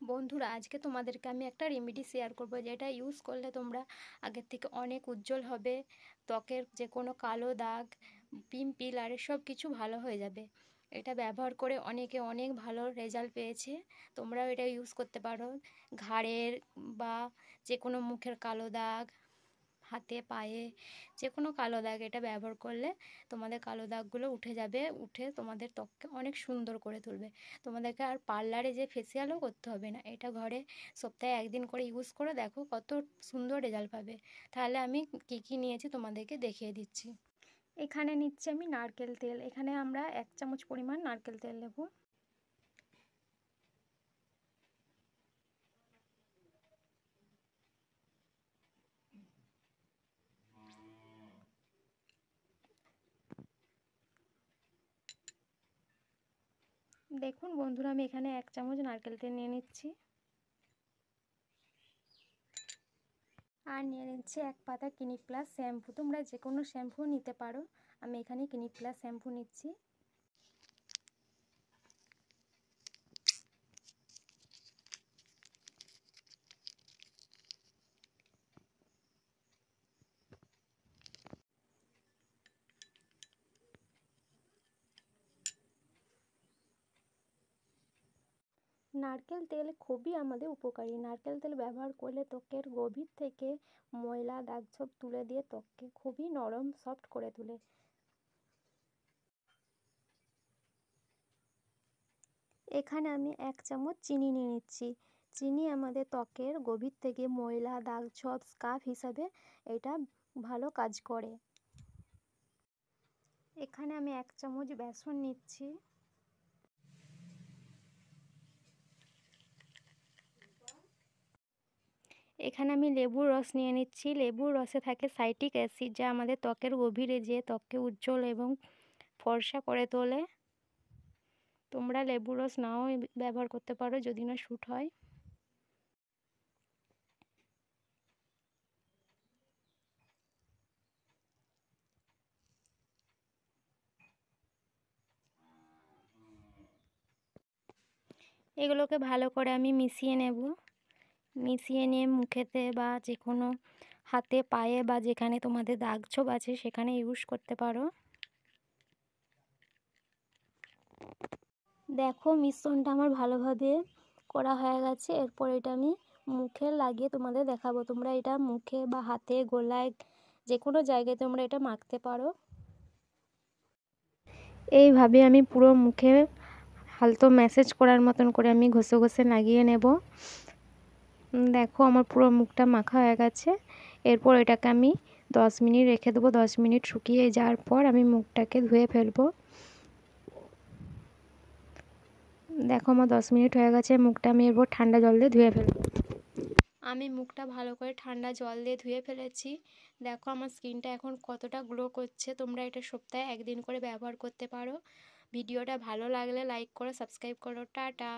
বন্ধুরা, আজকে তোমাদেরকে আমি একটা রেমেডি শেয়ার করব, যেটা ইউজ করলে তোমরা আগের থেকে অনেক উজ্জ্বল হবে। ত্বকের যে কোনো কালো দাগ, পিম্পল আর সব কিছু ভালো হয়ে যাবে। এটা ব্যবহার করে অনেকে অনেক ভালো রেজাল্ট পেয়েছে। তোমরাও এটা ইউজ করতে পারো। ঘাড়ের বা যে কোনো মুখের কালো দাগ, হাতে পায়ে যে কোনো কালো দাগ এটা ব্যবহার করলে তোমাদের কালো দাগগুলো উঠে যাবে, উঠে তোমাদের ত্বককে অনেক সুন্দর করে তুলবে। তোমাদেরকে আর পার্লারে যে ফেসিয়ালও করতে হবে না, এটা ঘরে সপ্তাহে একদিন করে ইউজ করে দেখো কত সুন্দর রেজাল্ট পাবে। তাহলে আমি কী কী নিয়েছি তোমাদেরকে দেখিয়ে দিচ্ছি। এখানে নিচ্ছি আমি নারকেল তেল। এখানে আমরা 1 চামচ পরিমাণ নারকেল তেল নেব। দেখুন বন্ধুরা, আমি এখানে 1 চামচ নারকেল তেল নিয়ে নিচ্ছি। আর নিয়ে নিচ্ছি 1 পাতা ক্লিনিক প্লাস শ্যাম্পু। তোমরা যে কোনো শ্যাম্পু নিতে পারো, আমি এখানে ক্লিনিক প্লাস শ্যাম্পু নিচ্ছি। নারকেল তেল খুবই আমাদের উপকারী। নারকেল তেল ব্যবহার করলে ত্বকের গভীর থেকে ময়লা দাগ ছোপ তুলে দিয়ে ত্বককে খুবই নরম সফট করে তোলে। এখানে আমি 1 চামচ চিনি নিয়ে নিচ্ছি। চিনি আমাদের ত্বকের গভীর থেকে ময়লা দাগ ছোপ স্কার্ফ হিসাবে এটা ভালো কাজ করে। এখানে আমি 1 চামচ বেসন নিচ্ছি। এখানে আমি লেবুর রস নিয়ে নিচ্ছি। লেবুর রসে থাকে সাইট্রিক অ্যাসিড, যা আমাদের ত্বকের গভীরে যেয়ে ত্বককে উজ্জ্বল এবং ফর্সা করে তোলে। তোমরা লেবুর রস নাও ব্যবহার করতে পারো যদি না শ্যুট হয়। এগুলোকে ভালো করে আমি মিশিয়ে নেব। মিশিয়ে নিয়ে মুখেতে বা যে কোনো হাতে পায়ে বা যেখানে তোমাদের দাগ ছোপ আছে সেখানে ইউজ করতে পারো। দেখো মিশ্রণটা আমার ভালোভাবে করা হয়ে গেছে। এরপর এটা আমি মুখে লাগিয়ে তোমাদের দেখাবো। তোমরা এটা মুখে বা হাতে গলায় যে কোনো জায়গায় তোমরা এটা মাখতে পারো। এইভাবে আমি পুরো মুখে হালকা ম্যাসাজ করার মতন করে আমি ঘষে ঘষে লাগিয়ে নেব। দেখো আমার পুরো মুখটা মাখা হয়ে গেছে। এরপর এটাকে আমি 10 মিনিট রেখে দেবো। 10 মিনিট শুকিয়ে যাওয়ার পর আমি মুখটাকে ধুয়ে ফেলবো। দেখো আমার 10 মিনিট হয়ে গেছে। মুখটা আমি এরপর ঠান্ডা জল দিয়ে ধুয়ে ফেলবো। আমি মুখটা ভালো করে ঠান্ডা জল দিয়ে ধুয়ে ফেলেছি। দেখো আমার স্কিনটা এখন কতটা গ্লো করছে। তোমরা এটা সপ্তাহে একদিন করে ব্যবহার করতে পারো। ভিডিওটা ভালো লাগলে লাইক করো, সাবস্ক্রাইব করো। টাটা।